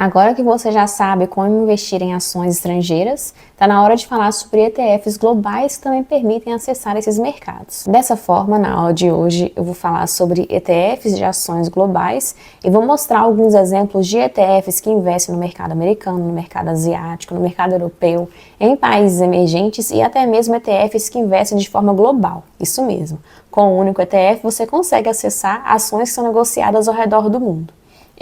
Agora que você já sabe como investir em ações estrangeiras, está na hora de falar sobre ETFs globais que também permitem acessar esses mercados. Dessa forma, na aula de hoje, eu vou falar sobre ETFs de ações globais e vou mostrar alguns exemplos de ETFs que investem no mercado americano, no mercado asiático, no mercado europeu, em países emergentes e até mesmo ETFs que investem de forma global. Isso mesmo. Com um único ETF, você consegue acessar ações que são negociadas ao redor do mundo.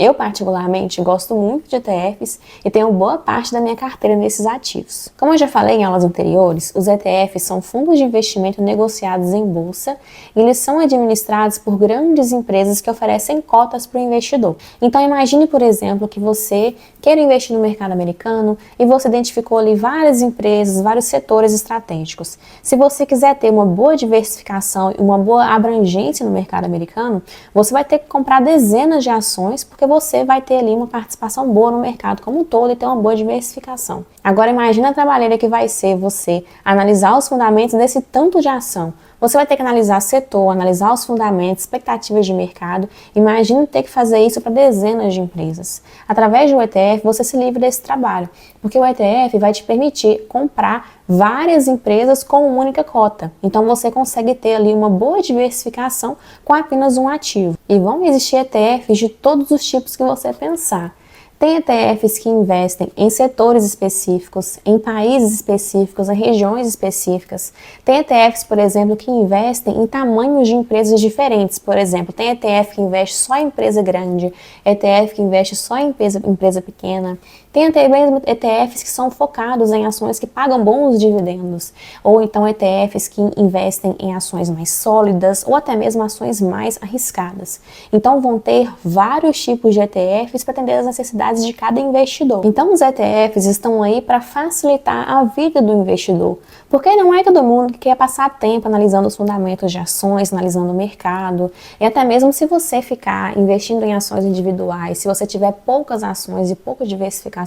Eu, particularmente, gosto muito de ETFs e tenho boa parte da minha carteira nesses ativos. Como eu já falei em aulas anteriores, os ETFs são fundos de investimento negociados em bolsa e eles são administrados por grandes empresas que oferecem cotas para o investidor. Então, imagine, por exemplo, que você queira investir no mercado americano e você identificou ali várias empresas, vários setores estratégicos. Se você quiser ter uma boa diversificação e uma boa abrangência no mercado americano, você vai ter que comprar dezenas de ações, porque você vai ter ali uma participação boa no mercado como um todo e ter uma boa diversificação. Agora imagina a trabalheira que vai ser você analisar os fundamentos desse tanto de ação. Você vai ter que analisar setor, analisar os fundamentos, expectativas de mercado. Imagina ter que fazer isso para dezenas de empresas. Através do ETF, você se livra desse trabalho, porque o ETF vai te permitir comprar várias empresas com uma única cota. Então você consegue ter ali uma boa diversificação com apenas um ativo. E vão existir ETFs de todos os tipos que você pensar. Tem ETFs que investem em setores específicos, em países específicos, em regiões específicas. Tem ETFs, por exemplo, que investem em tamanhos de empresas diferentes. Por exemplo, tem ETF que investe só em empresa grande, ETF que investe só em empresa pequena. Tem até mesmo ETFs que são focados em ações que pagam bons dividendos, ou então ETFs que investem em ações mais sólidas, ou até mesmo ações mais arriscadas. Então vão ter vários tipos de ETFs para atender às necessidades de cada investidor. Então os ETFs estão aí para facilitar a vida do investidor, porque não é todo mundo que quer passar tempo analisando os fundamentos de ações, analisando o mercado, e até mesmo se você ficar investindo em ações individuais, se você tiver poucas ações e pouca diversificação,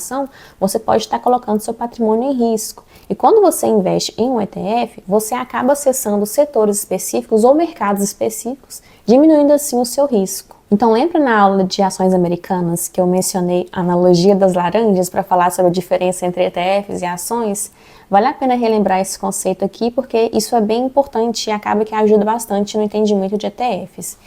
você pode estar colocando seu patrimônio em risco. E quando você investe em um ETF, você acaba acessando setores específicos ou mercados específicos, diminuindo assim o seu risco. Então lembra na aula de ações americanas que eu mencionei a analogia das laranjas para falar sobre a diferença entre ETFs e ações? Vale a pena relembrar esse conceito aqui porque isso é bem importante e acaba que ajuda bastante no entendimento de ETFs.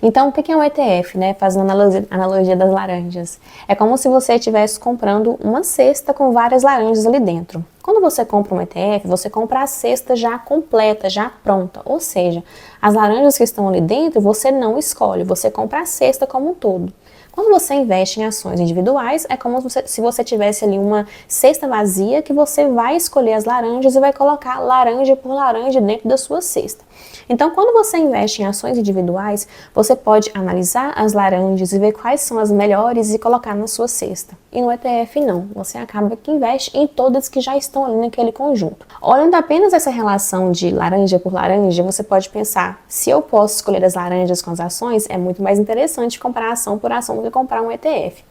Então, o que é um ETF, né? Fazendo analogia das laranjas. É como se você estivesse comprando uma cesta com várias laranjas ali dentro. Quando você compra um ETF, você compra a cesta já completa, já pronta. Ou seja, as laranjas que estão ali dentro, você não escolhe, você compra a cesta como um todo. Quando você investe em ações individuais, é como se você tivesse ali uma cesta vazia que você vai escolher as laranjas e vai colocar laranja por laranja dentro da sua cesta. Então, quando você investe em ações individuais, você pode analisar as laranjas e ver quais são as melhores e colocar na sua cesta. E no ETF não, você acaba que investe em todas que já estão ali naquele conjunto. Olhando apenas essa relação de laranja por laranja, você pode pensar, se eu posso escolher as laranjas com as ações, é muito mais interessante comprar ação por ação do que comprar um ETF.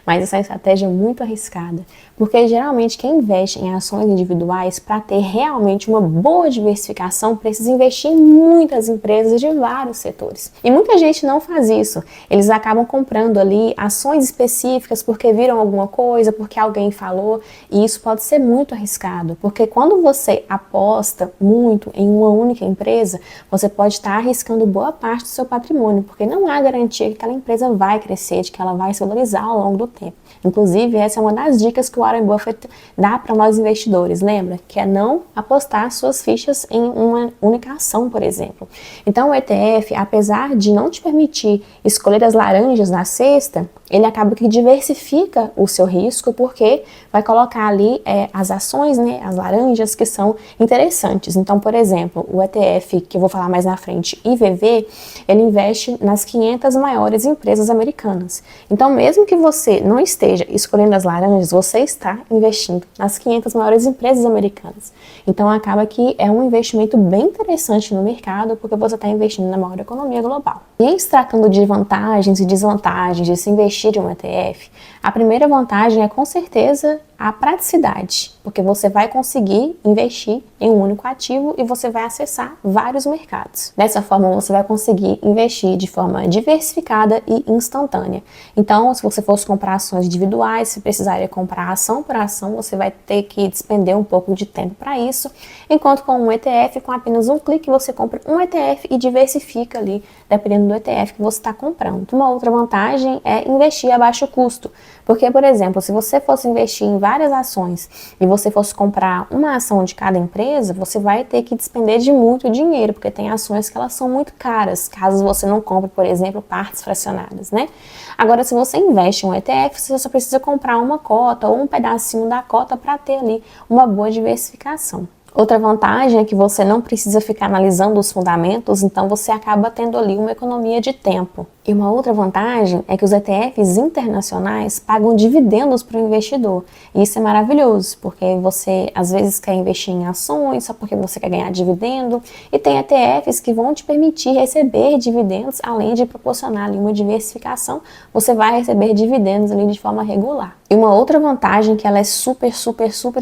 Mas essa estratégia é muito arriscada, porque geralmente quem investe em ações individuais, para ter realmente uma boa diversificação, precisa investir em muitas empresas de vários setores. E muita gente não faz isso. Eles acabam comprando ali ações específicas porque viram alguma coisa, porque alguém falou, e isso pode ser muito arriscado, porque quando você aposta muito em uma única empresa, você pode estar arriscando boa parte do seu patrimônio, porque não há garantia que aquela empresa vai crescer, de que ela vai se valorizar ao longo do tempo. Inclusive, essa é uma das dicas que o Warren Buffett dá para nós investidores, lembra? Que é não apostar suas fichas em uma única ação, por exemplo. Então, o ETF, apesar de não te permitir escolher as laranjas na cesta, ele acaba que diversifica o seu risco, porque vai colocar ali as ações, né, as laranjas que são interessantes. Então, por exemplo, o ETF, que eu vou falar mais na frente, IVV, ele investe nas 500 maiores empresas americanas. Então, mesmo que você não esteja escolhendo as laranjas, você está investindo nas 500 maiores empresas americanas. Então, acaba que é um investimento bem interessante no mercado, porque você está investindo na maior economia global. E em se tratando de vantagens e desvantagens de se investir em um ETF, a primeira vantagem é com certeza a praticidade, porque você vai conseguir investir em um único ativo e você vai acessar vários mercados. Dessa forma, você vai conseguir investir de forma diversificada e instantânea. Então, se você fosse comprar ações individuais, se precisaria comprar ação por ação, você vai ter que despender um pouco de tempo para isso, enquanto com um ETF, com apenas um clique, você compra um ETF e diversifica ali, dependendo do ETF que você está comprando. Uma outra vantagem é investir a baixo custo, porque, por exemplo, se você fosse investir em várias ações e você fosse comprar uma ação de cada empresa, você vai ter que despender de muito dinheiro, porque tem ações que elas são muito caras, caso você não compre, por exemplo, partes fracionadas, né? Agora, se você investe em um ETF, você só precisa comprar uma cota ou um pedacinho da cota para ter ali uma boa diversificação. Outra vantagem é que você não precisa ficar analisando os fundamentos, então você acaba tendo ali uma economia de tempo. E uma outra vantagem é que os ETFs internacionais pagam dividendos para o investidor. E isso é maravilhoso, porque você às vezes quer investir em ações só porque você quer ganhar dividendo. E tem ETFs que vão te permitir receber dividendos, além de proporcionar ali uma diversificação, você vai receber dividendos ali de forma regular. E uma outra vantagem que ela é super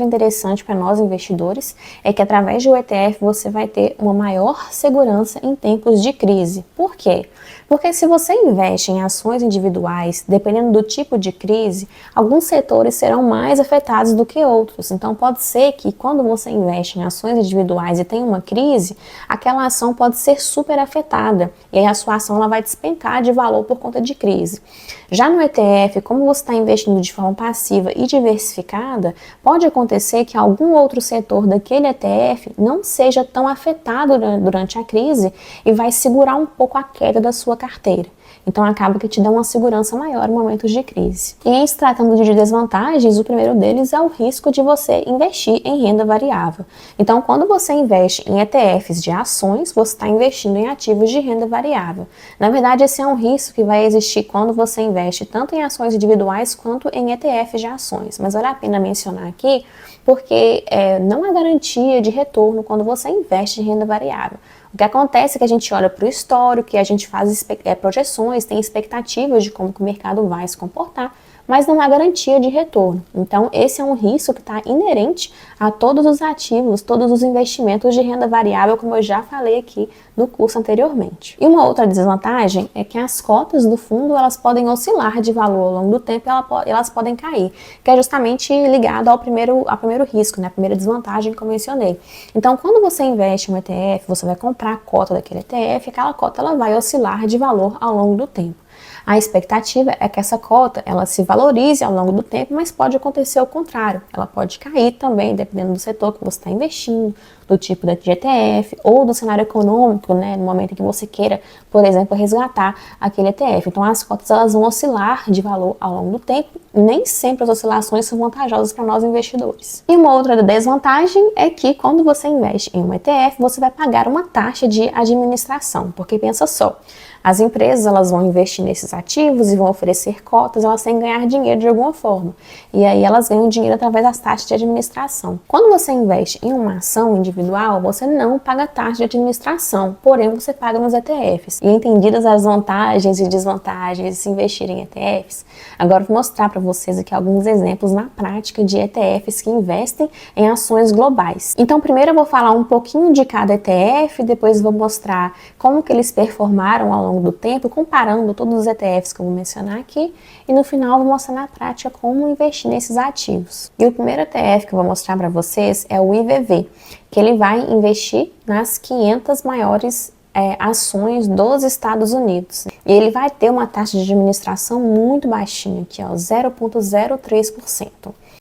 interessante para nós investidores é que através do ETF você vai ter uma maior segurança em tempos de crise. Por quê? Porque se você investe em ações individuais, dependendo do tipo de crise, alguns setores serão mais afetados do que outros. Então pode ser que quando você investe em ações individuais e tem uma crise, aquela ação pode ser super afetada e aí a sua ação ela vai despencar de valor por conta de crise. Já no ETF, como você está investindo de forma passiva e diversificada, pode acontecer que algum outro setor daquele ETF não seja tão afetado durante a crise e vai segurar um pouco a queda da sua carteira. Então acaba que te dá uma segurança maior em momentos de crise. E em se tratando de desvantagens, o primeiro deles é o risco de você investir em renda variável. Então quando você investe em ETFs de ações, você está investindo em ativos de renda variável. Na verdade, esse é um risco que vai existir quando você investe tanto em ações individuais quanto em ETFs de ações. Mas vale a pena mencionar aqui, porque não há garantia de retorno quando você investe em renda variável. O que acontece é que a gente olha para o histórico, que a gente faz projeções, tem expectativas de como que o mercado vai se comportar, mas não há garantia de retorno. Então, esse é um risco que está inerente a todos os ativos, todos os investimentos de renda variável, como eu já falei aqui no curso anteriormente. E uma outra desvantagem é que as cotas do fundo elas podem oscilar de valor ao longo do tempo e elas podem cair, que é justamente ligado ao primeiro risco, né? A primeira desvantagem que eu mencionei. Então, quando você investe em um ETF, você vai comprar a cota daquele ETF, aquela cota ela vai oscilar de valor ao longo do tempo. A expectativa é que essa cota ela se valorize ao longo do tempo, mas pode acontecer o contrário. Ela pode cair também, dependendo do setor que você está investindo, do tipo de ETF ou do cenário econômico, né, no momento em que você queira, por exemplo, resgatar aquele ETF. Então, as cotas elas vão oscilar de valor ao longo do tempo. Nem sempre as oscilações são vantajosas para nós investidores. E uma outra desvantagem é que quando você investe em um ETF, você vai pagar uma taxa de administração, porque pensa só, as empresas elas vão investir nesses ativos e vão oferecer cotas, elas têm que ganhar dinheiro de alguma forma. E aí elas ganham dinheiro através das taxas de administração. Quando você investe em uma ação individual, você não paga taxa de administração, porém você paga nos ETFs. E entendidas as vantagens e desvantagens de se investir em ETFs, agora eu vou mostrar para vocês aqui alguns exemplos na prática de ETFs que investem em ações globais. Então primeiro eu vou falar um pouquinho de cada ETF, depois vou mostrar como que eles performaram ao longo do tempo, comparando todos os ETFs que eu vou mencionar aqui, e no final eu vou mostrar na prática como investir nesses ativos. E o primeiro ETF que eu vou mostrar para vocês é o IVV, que ele vai investir nas 500 maiores ações dos Estados Unidos. E ele vai ter uma taxa de administração muito baixinha aqui, ó, 0,03%.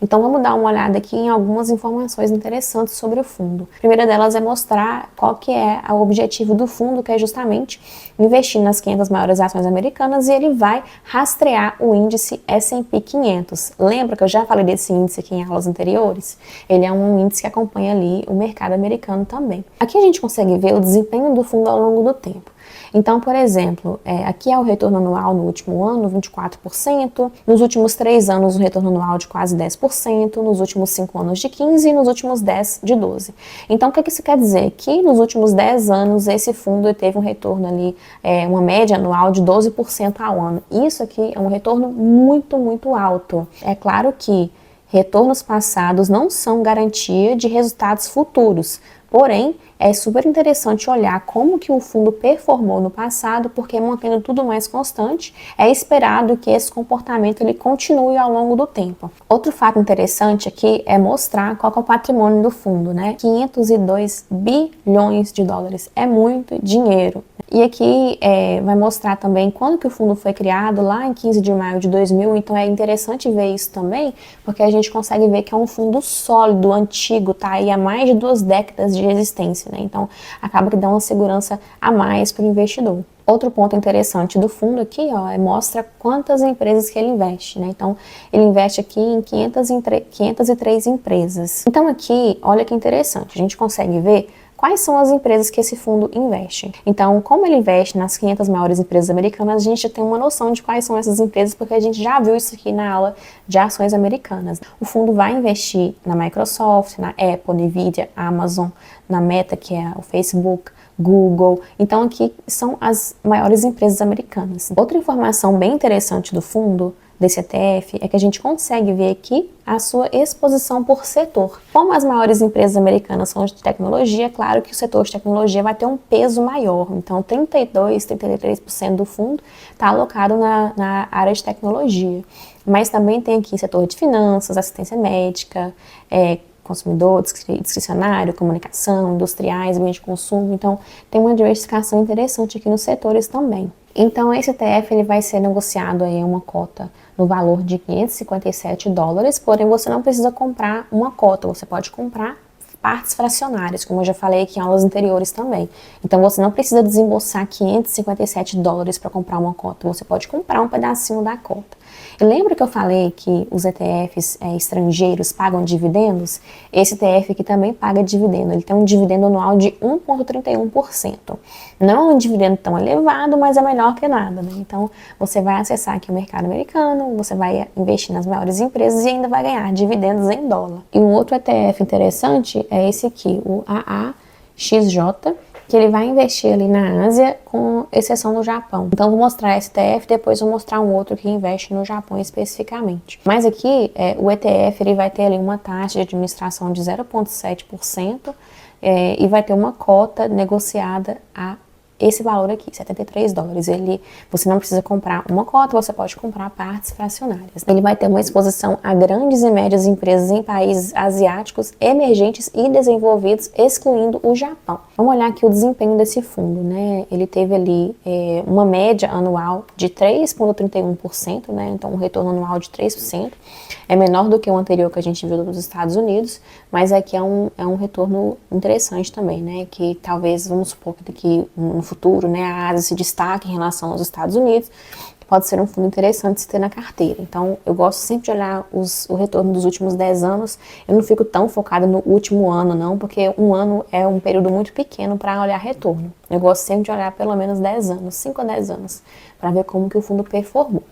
Então vamos dar uma olhada aqui em algumas informações interessantes sobre o fundo. A primeira delas é mostrar qual que é o objetivo do fundo, que é justamente investir nas 500 maiores ações americanas e ele vai rastrear o índice S&P 500. Lembra que eu já falei desse índice aqui em aulas anteriores? Ele é um índice que acompanha ali o mercado americano também. Aqui a gente consegue ver o desempenho do fundo ao longo do tempo. Então, por exemplo, aqui é o retorno anual no último ano, 24%, nos últimos 3 anos, um retorno anual de quase 10%, nos últimos 5 anos de 15% e nos últimos 10 de 12%. Então, o que isso quer dizer? Que nos últimos 10 anos, esse fundo teve um retorno ali, uma média anual de 12% ao ano. Isso aqui é um retorno muito alto. É claro que retornos passados não são garantia de resultados futuros. Porém, é super interessante olhar como que o fundo performou no passado, porque mantendo tudo mais constante, é esperado que esse comportamento ele continue ao longo do tempo. Outro fato interessante aqui é mostrar qual que é o patrimônio do fundo, né? 502 bilhões de dólares, é muito dinheiro. E aqui vai mostrar também quando que o fundo foi criado, lá em 15 de maio de 2000, então é interessante ver isso também, porque a gente consegue ver que é um fundo sólido, antigo, tá aí há mais de 2 décadas de existência, né? Então acaba que dá uma segurança a mais para o investidor. Outro ponto interessante do fundo aqui, ó, mostra quantas empresas que ele investe, né? Então, ele investe aqui em 503 empresas. Então aqui, olha que interessante, a gente consegue ver quais são as empresas que esse fundo investe. Então, como ele investe nas 500 maiores empresas americanas, a gente tem uma noção de quais são essas empresas, porque a gente já viu isso aqui na aula de ações americanas. O fundo vai investir na Microsoft, na Apple, Nvidia, Amazon, na Meta, que é o Facebook, Google. Então, aqui são as maiores empresas americanas. Outra informação bem interessante do fundo, desse ETF, é que a gente consegue ver aqui a sua exposição por setor. Como as maiores empresas americanas são de tecnologia, é claro que o setor de tecnologia vai ter um peso maior. Então, 33% do fundo está alocado na área de tecnologia. Mas também tem aqui setor de finanças, assistência médica, consumidor, discricionário, comunicação, industriais, bens de consumo. Então, tem uma diversificação interessante aqui nos setores também. Então, esse ETF ele vai ser negociado aí uma cota no valor de 557 dólares, porém você não precisa comprar uma cota, você pode comprar partes fracionárias, como eu já falei aqui em aulas anteriores também. Então você não precisa desembolsar 557 dólares para comprar uma cota, você pode comprar um pedacinho da cota. E lembra que eu falei que os ETFs estrangeiros pagam dividendos? Esse ETF aqui também paga dividendo, ele tem um dividendo anual de 1,31%. Não é um dividendo tão elevado, mas é melhor que nada, né? Então você vai acessar aqui o mercado americano, você vai investir nas maiores empresas e ainda vai ganhar dividendos em dólar. E um outro ETF interessante é esse aqui, o AAXJ, que ele vai investir ali na Ásia, com exceção do Japão. Então, vou mostrar esse ETF, depois vou mostrar um outro que investe no Japão especificamente. Mas aqui, o ETF ele vai ter ali uma taxa de administração de 0,7% e vai ter uma cota negociada a esse valor aqui, 73 dólares. Você não precisa comprar uma cota, você pode comprar partes fracionárias. Ele vai ter uma exposição a grandes e médias empresas em países asiáticos, emergentes e desenvolvidos, excluindo o Japão. Vamos olhar aqui o desempenho desse fundo, né? Ele teve ali uma média anual de 3,31%, né? Então um retorno anual de 3%. É menor do que o anterior que a gente viu dos Estados Unidos, mas aqui é um retorno interessante também, né? Que talvez, vamos supor que daqui no futuro, né, a Ásia se destaque em relação aos Estados Unidos, pode ser um fundo interessante se ter na carteira. Então, eu gosto sempre de olhar o retorno dos últimos 10 anos. Eu não fico tão focada no último ano, não, porque um ano é um período muito pequeno para olhar retorno. Eu gosto sempre de olhar pelo menos 10 anos, 5 a 10 anos, para ver como que o fundo performou.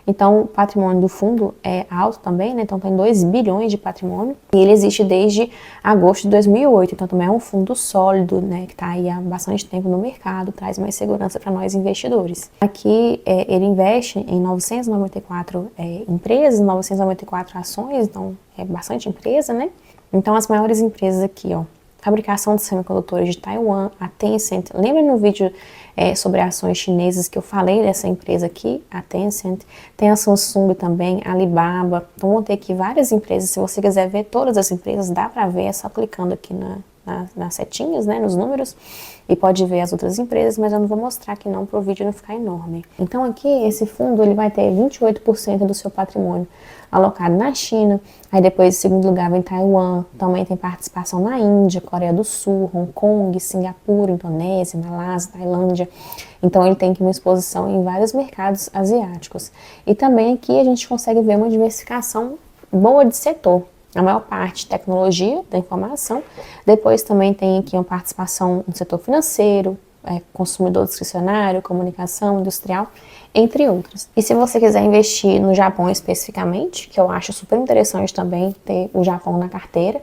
Então, o patrimônio do fundo é alto também, né? Então, tem 2 bilhões de patrimônio e ele existe desde agosto de 2008. Então, também é um fundo sólido, né? Que está aí há bastante tempo no mercado, traz mais segurança para nós investidores. Aqui, ele investe em 994 empresas, 994 ações, então é bastante empresa, né? Então, as maiores empresas aqui, ó, fabricação de semicondutores de Taiwan, a Tencent. Lembra no vídeo sobre ações chinesas que eu falei dessa empresa aqui, a Tencent? Tem a Samsung também, a Alibaba. Então vão ter aqui várias empresas. Se você quiser ver todas as empresas, dá para ver, é só clicando aqui nas setinhas, né, nos números, e pode ver as outras empresas, mas eu não vou mostrar aqui não para o vídeo não ficar enorme. Então aqui esse fundo ele vai ter 28% do seu patrimônio alocado na China, aí depois em segundo lugar vem Taiwan, também tem participação na Índia, Coreia do Sul, Hong Kong, Singapura, Indonésia, Malásia, Tailândia. Então ele tem aqui uma exposição em vários mercados asiáticos. E também aqui a gente consegue ver uma diversificação boa de setor. A maior parte tecnologia da informação, depois também tem aqui uma participação no setor financeiro, consumidor discricionário, comunicação, industrial, entre outros. E se você quiser investir no Japão especificamente, que eu acho super interessante também ter o Japão na carteira,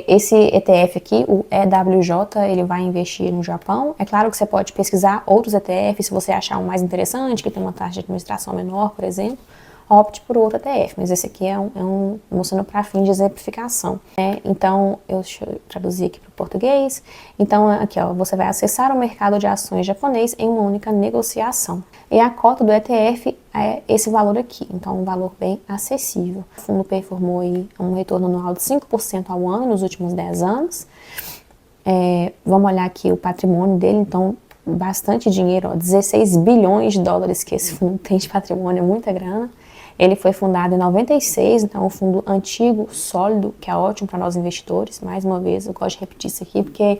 esse ETF aqui, o EWJ, ele vai investir no Japão. É claro que você pode pesquisar outros ETFs se você achar um mais interessante, que tem uma taxa de administração menor, por exemplo, opte por outro ETF, mas esse aqui mostrando para fim de exemplificação, né? Então, deixa eu traduzir aqui para o português. Então, aqui, ó, você vai acessar o mercado de ações japonês em uma única negociação. E a cota do ETF é esse valor aqui, então um valor bem acessível. O fundo performou aí um retorno anual de 5% ao ano nos últimos 10 anos. Vamos olhar aqui o patrimônio dele, então bastante dinheiro, ó, 16 bilhões de dólares que esse fundo tem de patrimônio, é muita grana. Ele foi fundado em 96, então é um fundo antigo, sólido, que é ótimo para nós investidores. Mais uma vez, eu gosto de repetir isso aqui, porque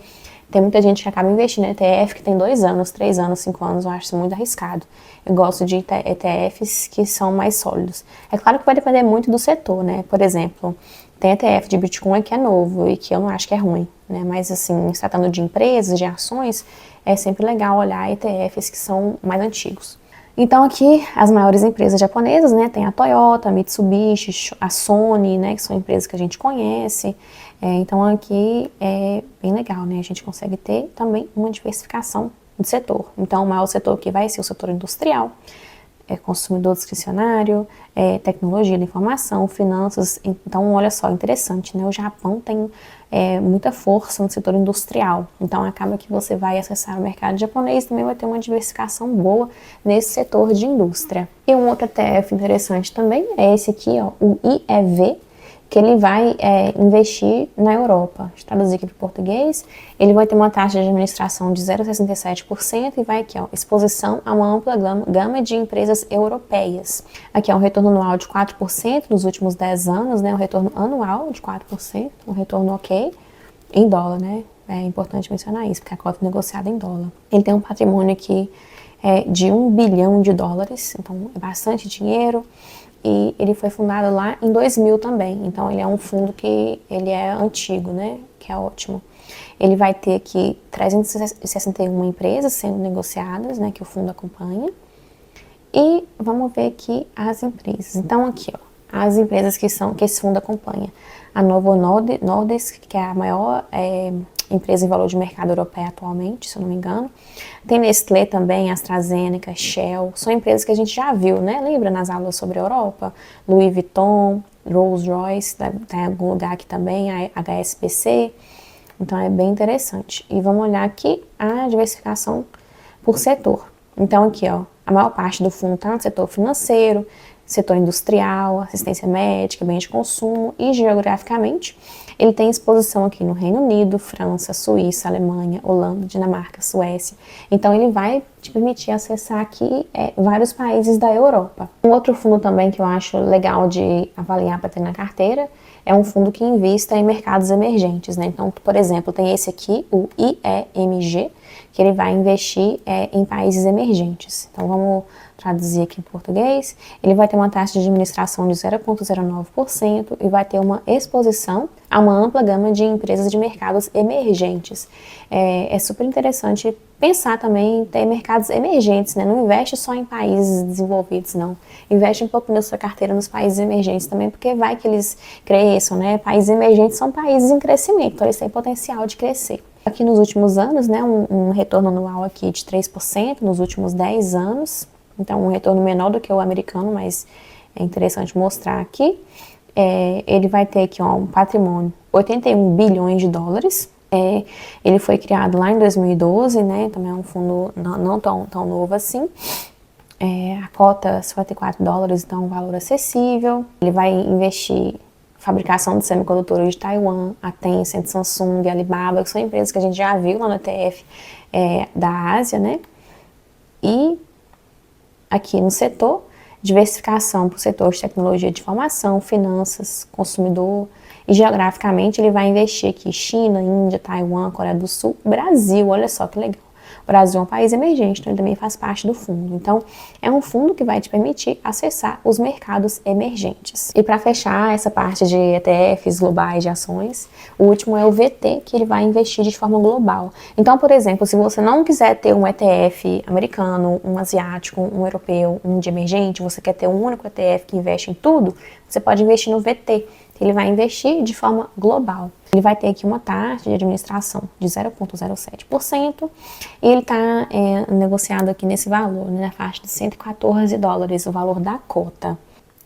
tem muita gente que acaba investindo em ETF que tem 2 anos, 3 anos, 5 anos, eu acho isso muito arriscado. Eu gosto de ETFs que são mais sólidos. É claro que vai depender muito do setor, né? Por exemplo, tem ETF de Bitcoin que é novo e que eu não acho que é ruim, né? Mas assim, se tratando de empresas, de ações, é sempre legal olhar ETFs que são mais antigos. Então aqui, as maiores empresas japonesas, né? Tem a Toyota, a Mitsubishi, a Sony, né? Que são empresas que a gente conhece. Então aqui é bem legal, né? A gente consegue ter também uma diversificação de setor. Então o maior setor aqui vai ser o setor industrial, consumidor discricionário, tecnologia da informação, finanças. Então olha só, interessante, né? O Japão tem muita força no setor industrial. Então acaba que você vai acessar o mercado japonês e também vai ter uma diversificação boa nesse setor de indústria. E um outro ETF interessante também é esse aqui, ó, o IEV, que ele vai investir na Europa. Deixa eu traduzir aqui para o português. Ele vai ter uma taxa de administração de 0,67% e vai aqui, ó, exposição a uma ampla gama de empresas europeias. Aqui, ó, um retorno anual de 4% nos últimos 10 anos, né? Um retorno anual de 4%, um retorno ok, em dólar, né? É importante mencionar isso, porque a cota é negociada em dólar. Ele tem um patrimônio aqui de 1 bilhão de dólares, então é bastante dinheiro. E ele foi fundado lá em 2000 também, então ele é um fundo que ele é antigo, né, que é ótimo. Ele vai ter aqui 361 empresas sendo negociadas, né, que o fundo acompanha. E vamos ver aqui as empresas. Então aqui, ó, as empresas que esse fundo acompanha. A Novo Nordisk, que é a maior empresa em valor de mercado europeia atualmente, se eu não me engano. Tem Nestlé também, AstraZeneca, Shell, são empresas que a gente já viu, né? Lembra nas aulas sobre a Europa? Louis Vuitton, Rolls-Royce, tem algum lugar aqui também, a HSBC. Então é bem interessante. E vamos olhar aqui a diversificação por setor. Então aqui, ó, a maior parte do fundo está no setor financeiro, setor industrial, assistência médica, bens de consumo e geograficamente ele tem exposição aqui no Reino Unido, França, Suíça, Alemanha, Holanda, Dinamarca, Suécia. Então ele vai te permitir acessar aqui vários países da Europa. Um outro fundo também que eu acho legal de avaliar para ter na carteira é um fundo que invista em mercados emergentes, né? Então, por exemplo, tem esse aqui, o IEMG, que ele vai investir em países emergentes. Então vamos traduzir aqui em português. Ele vai ter uma taxa de administração de 0,09% e vai ter uma exposição a uma ampla gama de empresas de mercados emergentes. É super interessante pensar também em ter mercados emergentes, né? Não investe só em países desenvolvidos, não. Investe um pouco na sua carteira nos países emergentes também, porque vai que eles cresçam, né? Países emergentes são países em crescimento, então eles têm potencial de crescer. Aqui nos últimos anos, né, um retorno anual aqui de 3% nos últimos 10 anos. Então, um retorno menor do que o americano, mas é interessante mostrar aqui. Ele vai ter aqui, ó, um patrimônio, 81 bilhões de dólares. Ele foi criado lá em 2012, né? Também é um fundo não tão novo assim. A cota 54 dólares, então é um valor acessível. Ele vai investir fabricação de semicondutores de Taiwan, a Tencent, Samsung, Alibaba, que são empresas que a gente já viu lá no ETF da Ásia, né? E aqui no setor, diversificação para o setor de tecnologia de informação, finanças, consumidor, e geograficamente ele vai investir aqui China, Índia, Taiwan, Coreia do Sul, Brasil, olha só que legal. O Brasil é um país emergente, então ele também faz parte do fundo. Então, é um fundo que vai te permitir acessar os mercados emergentes. E para fechar essa parte de ETFs globais de ações, o último é o VT, que ele vai investir de forma global. Então, por exemplo, se você não quiser ter um ETF americano, um asiático, um europeu, um de emergente, você quer ter um único ETF que investe em tudo, você pode investir no VT. Ele vai investir de forma global. Ele vai ter aqui uma taxa de administração de 0,07% e ele está negociado aqui nesse valor, né, na faixa de 114 dólares, o valor da cota.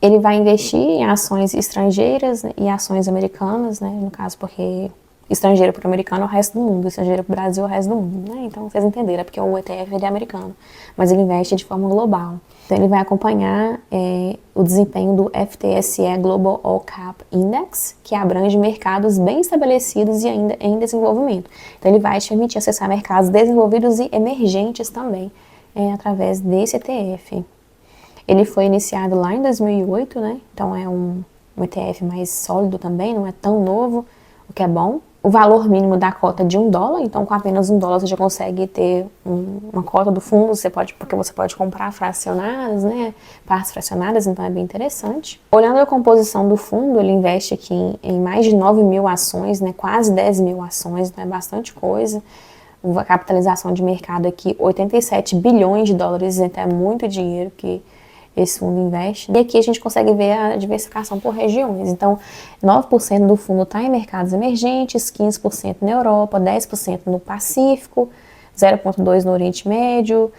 Ele vai investir em ações estrangeiras, né, e ações americanas, né, no caso porque estrangeiro para o americano é o resto do mundo, estrangeiro para o Brasil é o resto do mundo, né? Então vocês entenderam, é porque o ETF ele é americano, mas ele investe de forma global. Então ele vai acompanhar o desempenho do FTSE Global All Cap Index, que abrange mercados bem estabelecidos e ainda em desenvolvimento. Então ele vai te permitir acessar mercados desenvolvidos e emergentes também, através desse ETF. Ele foi iniciado lá em 2008, né? Então é um ETF mais sólido também, não é tão novo, o que é bom. O valor mínimo da cota de $1, então com apenas $1 você já consegue ter uma cota do fundo, porque você pode comprar fracionadas, né, partes fracionadas, então é bem interessante. Olhando a composição do fundo, ele investe aqui em mais de 9 mil ações, né, quase 10 mil ações, então é bastante coisa. A capitalização de mercado aqui, 87 bilhões de dólares, então é muito dinheiro que esse fundo investe. E aqui a gente consegue ver a diversificação por regiões. Então, 9% do fundo está em mercados emergentes, 15% na Europa, 10% no Pacífico, 0,2% no Oriente Médio,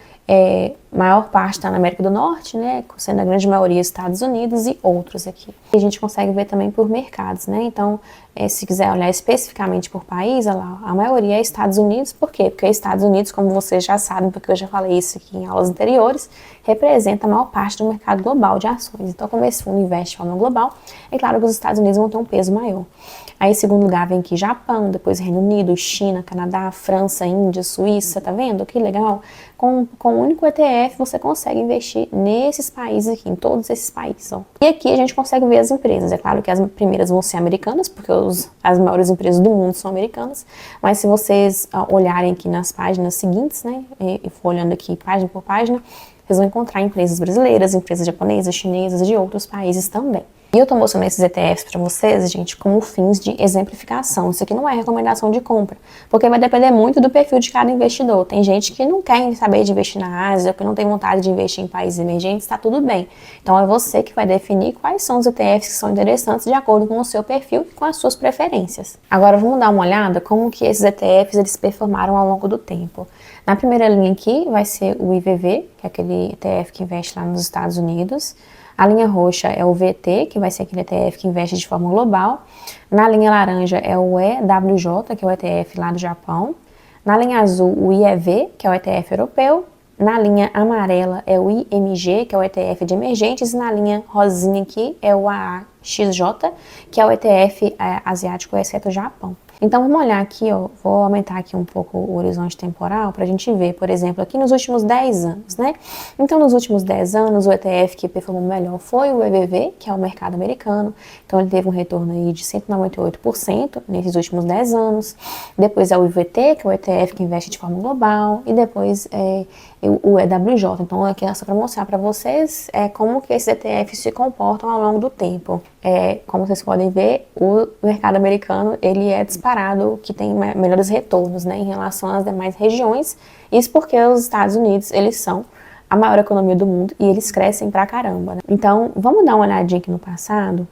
maior parte está na América do Norte, né, sendo a grande maioria Estados Unidos e outros aqui. E a gente consegue ver também por mercados, né, então se quiser olhar especificamente por país, olha lá, a maioria é Estados Unidos. Por quê? Porque Estados Unidos, como vocês já sabem, porque eu já falei isso aqui em aulas anteriores, representa a maior parte do mercado global de ações. Então, como esse fundo investe de forma global, é claro que os Estados Unidos vão ter um peso maior. Aí, em segundo lugar, vem aqui Japão, depois Reino Unido, China, Canadá, França, Índia, Suíça, tá vendo? Que legal! Com um único ETF, você consegue investir nesses países aqui, em todos esses países, ó. E aqui a gente consegue ver as empresas. É claro que as primeiras vão ser americanas, porque as maiores empresas do mundo são americanas, mas se vocês olharem aqui nas páginas seguintes, né, e for olhando aqui página por página, vocês vão encontrar empresas brasileiras, empresas japonesas, chinesas e de outros países também. E eu tô mostrando esses ETFs para vocês, gente, como fins de exemplificação. Isso aqui não é recomendação de compra, porque vai depender muito do perfil de cada investidor. Tem gente que não quer saber de investir na Ásia, que não tem vontade de investir em países emergentes, tá tudo bem. Então é você que vai definir quais são os ETFs que são interessantes de acordo com o seu perfil e com as suas preferências. Agora vamos dar uma olhada como que esses ETFs eles performaram ao longo do tempo. Na primeira linha aqui vai ser o IVV, que é aquele ETF que investe lá nos Estados Unidos. A linha roxa é o VT, que vai ser aquele ETF que investe de forma global. Na linha laranja é o EWJ, que é o ETF lá do Japão. Na linha azul, o IEV, que é o ETF europeu. Na linha amarela é o IMG, que é o ETF de emergentes. E na linha rosinha aqui é o AAXJ, que é o ETF asiático, exceto o Japão. Então vamos olhar aqui, ó, vou aumentar aqui um pouco o horizonte temporal para a gente ver, por exemplo, aqui nos últimos 10 anos, né? Então nos últimos 10 anos o ETF que performou melhor foi o EVV, que é o mercado americano. Então ele teve um retorno aí de 198% nesses últimos 10 anos. Depois é o IVT, que é o ETF que investe de forma global. E depois o EWJ. Então aqui é só para mostrar para vocês como que esses ETFs se comportam ao longo do tempo. Como vocês podem ver, o mercado americano ele é disparado, que tem melhores retornos, né, em relação às demais regiões. Isso porque os Estados Unidos, eles são a maior economia do mundo e eles crescem pra caramba, né? Então, vamos dar uma olhadinha aqui no passado,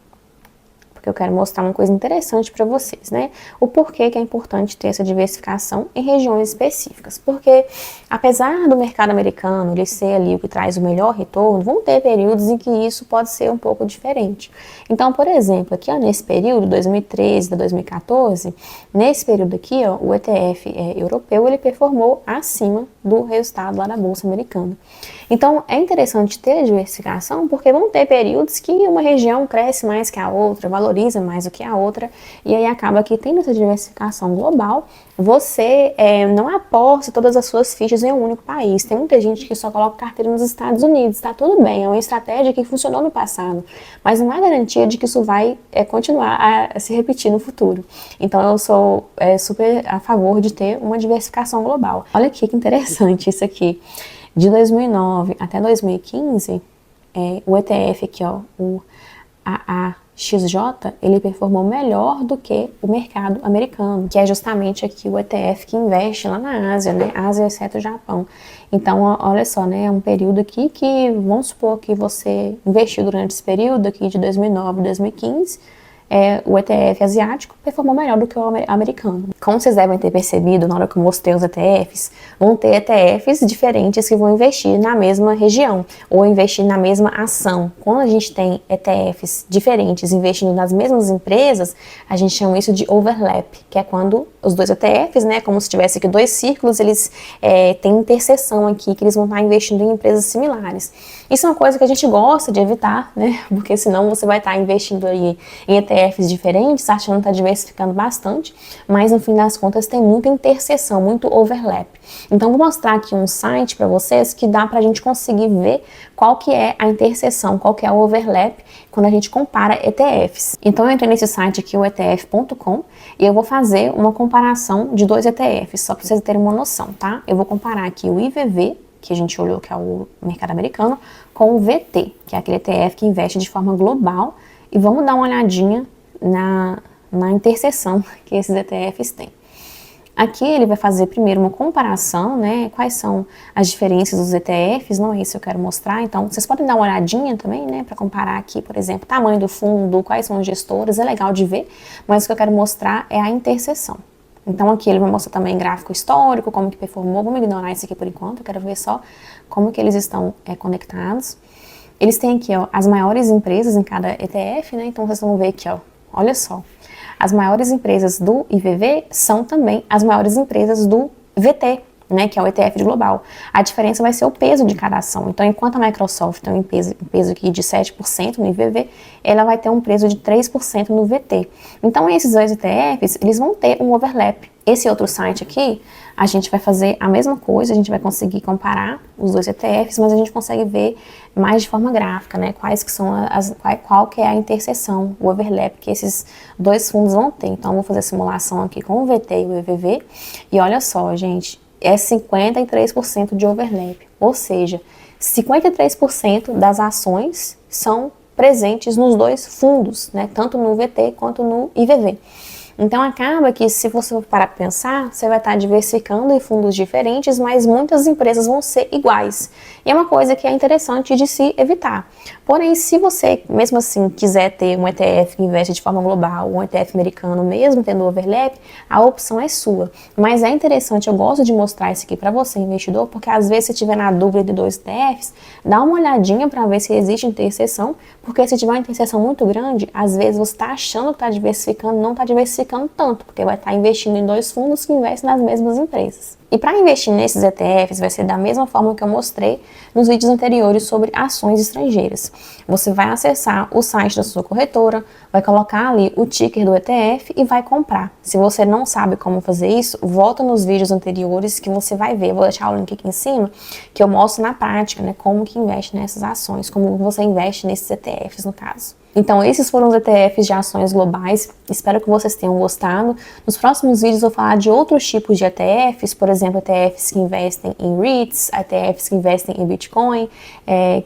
porque eu quero mostrar uma coisa interessante para vocês, né? O porquê que é importante ter essa diversificação em regiões específicas. Porque, apesar do mercado americano ele ser ali o que traz o melhor retorno, vão ter períodos em que isso pode ser um pouco diferente. Então, por exemplo, aqui ó, nesse período, 2013 a 2014, nesse período aqui, ó, o ETF europeu, ele performou acima do resultado lá da Bolsa Americana. Então, é interessante ter a diversificação, porque vão ter períodos que uma região cresce mais que a outra, valoriza mais do que a outra, e aí acaba que tendo essa diversificação global, você não aposta todas as suas fichas em um único país. Tem muita gente que só coloca carteira nos Estados Unidos, tá tudo bem, é uma estratégia que funcionou no passado, mas não há garantia de que isso vai continuar a se repetir no futuro. Então eu sou super a favor de ter uma diversificação global. Olha aqui que interessante isso aqui. De 2009 até 2015, o ETF aqui, ó, o AAXJ, ele performou melhor do que o mercado americano, que é justamente aqui o ETF que investe lá na Ásia, né? Ásia exceto o Japão. Então, olha só, né? É um período aqui que, vamos supor que você investiu durante esse período aqui de 2009 a 2015, o ETF asiático performou melhor do que o americano. Como vocês devem ter percebido na hora que eu mostrei os ETFs, vão ter ETFs diferentes que vão investir na mesma região ou investir na mesma ação. Quando a gente tem ETFs diferentes investindo nas mesmas empresas, a gente chama isso de overlap, que é quando os dois ETFs, né, como se tivesse aqui dois círculos, eles têm interseção aqui, que eles vão estar investindo em empresas similares. Isso é uma coisa que a gente gosta de evitar, né, porque senão você vai estar investindo aí em ETFs diferentes, achando que está diversificando bastante, mas no fim das contas tem muita interseção, muito overlap. Então vou mostrar aqui um site para vocês que dá para a gente conseguir ver qual que é a interseção, qual que é o overlap quando a gente compara ETFs. Então eu entrei nesse site aqui, o ETF.com, e eu vou fazer uma comparação de dois ETFs, só para vocês terem uma noção, tá? Eu vou comparar aqui o IVV, que a gente olhou que é o mercado americano, com o VT, que é aquele ETF que investe de forma global, e vamos dar uma olhadinha na interseção que esses ETFs têm. Aqui ele vai fazer primeiro uma comparação, né, quais são as diferenças dos ETFs, não é isso que eu quero mostrar, então vocês podem dar uma olhadinha também, né, para comparar aqui, por exemplo, tamanho do fundo, quais são os gestores, é legal de ver, mas o que eu quero mostrar é a interseção. Então aqui ele vai mostrar também gráfico histórico, como que performou, vamos ignorar isso aqui por enquanto, eu quero ver só como que eles estão conectados. Eles têm aqui, ó, as maiores empresas em cada ETF, né, então vocês vão ver aqui, ó, olha só. As maiores empresas do IVV são também as maiores empresas do VT, né, que é o ETF de global. A diferença vai ser o peso de cada ação. Então, enquanto a Microsoft tem um peso aqui de 7% no IVV, ela vai ter um peso de 3% no VT. Então, esses dois ETFs, eles vão ter um overlap. Esse outro site aqui, a gente vai fazer a mesma coisa, a gente vai conseguir comparar os dois ETFs, mas a gente consegue ver mais de forma gráfica, né, quais que são qual que é a interseção, o overlap que esses dois fundos vão ter. Então, eu vou fazer a simulação aqui com o VT e o IVV, e olha só, gente, é 53% de overlap, ou seja, 53% das ações são presentes nos dois fundos, né, tanto no VT quanto no IVV. Então acaba que, se você for parar para pensar, você vai estar diversificando em fundos diferentes, mas muitas empresas vão ser iguais. E é uma coisa que é interessante de se evitar. Porém, se você, mesmo assim, quiser ter um ETF que investe de forma global, um ETF americano, mesmo tendo overlap, a opção é sua. Mas é interessante, eu gosto de mostrar isso aqui para você, investidor, porque às vezes se tiver na dúvida de dois ETFs, dá uma olhadinha para ver se existe interseção, porque se tiver uma interseção muito grande, às vezes você está achando que está diversificando, não está diversificando tanto, porque vai estar investindo em dois fundos que investem nas mesmas empresas. E para investir nesses ETFs vai ser da mesma forma que eu mostrei nos vídeos anteriores sobre ações estrangeiras. Você vai acessar o site da sua corretora, vai colocar ali o ticker do ETF e vai comprar. Se você não sabe como fazer isso, volta nos vídeos anteriores que você vai ver. Eu vou deixar o link aqui em cima, que eu mostro na prática, né, como que investe nessas ações, como você investe nesses ETFs no caso. Então esses foram os ETFs de ações globais, espero que vocês tenham gostado. Nos próximos vídeos eu vou falar de outros tipos de ETFs, por exemplo, ETFs que investem em REITs, ETFs que investem em Bitcoin,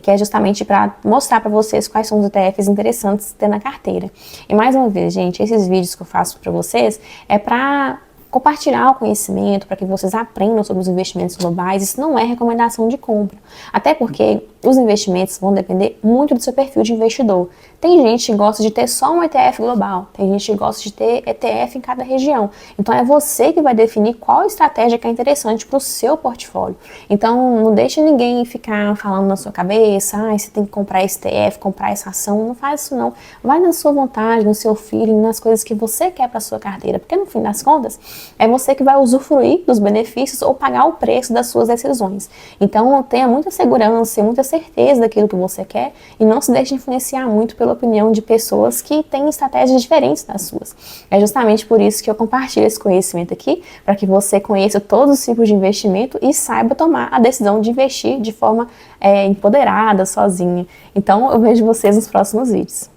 que é justamente para mostrar para vocês quais são os ETFs interessantes ter na carteira. E mais uma vez, gente, esses vídeos que eu faço para vocês é para compartilhar o conhecimento, para que vocês aprendam sobre os investimentos globais. Isso não é recomendação de compra, até porque os investimentos vão depender muito do seu perfil de investidor. Tem gente que gosta de ter só um ETF global, tem gente que gosta de ter ETF em cada região. Então é você que vai definir qual estratégia que é interessante para o seu portfólio. Então não deixe ninguém ficar falando na sua cabeça, você tem que comprar esse ETF, comprar essa ação, não faz isso não. Vai na sua vontade, no seu feeling, nas coisas que você quer para a sua carteira, porque no fim das contas é você que vai usufruir dos benefícios ou pagar o preço das suas decisões. Então tenha muita segurança, muita certeza daquilo que você quer e não se deixe influenciar muito pela opinião de pessoas que têm estratégias diferentes das suas. É justamente por isso que eu compartilho esse conhecimento aqui, para que você conheça todos os tipos de investimento e saiba tomar a decisão de investir de forma empoderada, sozinha. Então eu vejo vocês nos próximos vídeos.